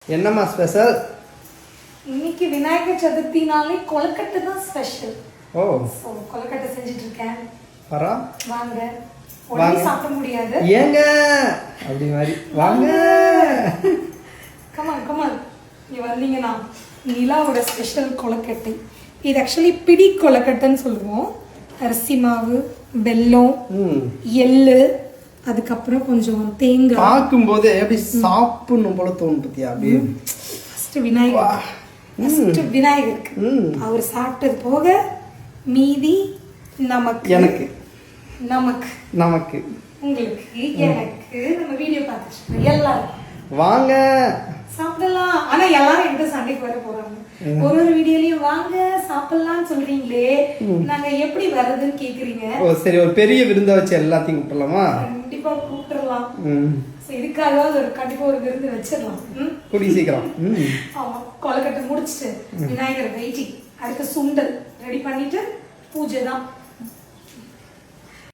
என்னம்மா ஸ்பெஷல்? இன்னைக்கு விநாயகர் சதுர்த்தினாலே கொழுக்கட்டை தான் ஸ்பெஷல். ஓ, சோ கொழுக்கட்டை செஞ்சிட்டு இருக்கேன். வரா வாங்க. உடனே சாப்பிட முடியாது. ஏங்க அப்படி மாதிரி வாங்க. Come on come on. நீ வந்தீங்கன்னா நிலாவோட ஸ்பெஷல் கொழுக்கட்டை. இது ஆக்சுவலி பிடி கொழுக்கட்டைன்னு சொல்லுவோம். அரிசி மாவு, வெல்லம், எள்ளு, அதுக்கப்புறம் கொஞ்சம் தேங்காய். பார்க்கும்போது அப்படி சாப்பிடணும் போல தோணும் பத்தியா? அப்படியே ஃபர்ஸ்ட் விநாயகருக்கு அவர் சாப்பிட்டது போக மீதி நமக்கு, எனக்கு, நமக்கு, நமக்கு, உங்களுக்கு, எனக்கு. நம்ம வீடியோ பார்த்துட்டு எல்லாரும் வாங்க சாப்பிடலாம். ஆனா எல்லாரும் எந்த சண்டைக்கு வர போறாங்க? ஒரு வீடியோலயும் வாங்க சாப்பிடலாம்னு சொல்றீங்களே, நாங்க எப்படி வர்றதுன்னு கேக்குறீங்க. ஓ சரி, ஒரு பெரிய விருந்த வச்சு எல்லாத்தையும் கூப்பிடலாமா? கண்டிப்பா கூப்பிட்டுறலாம். இதுக்காக கண்டிப்பா ஒரு விருந்து வச்சிடலாம். கூடி சீக்கிரம். ஆமா, கொழுக்கட்டை முடிச்சுட்டு விநாயகர் வெயிட்டிங். அடுத்த சுண்டல் ரெடி பண்ணிட்டு பூஜை தான்.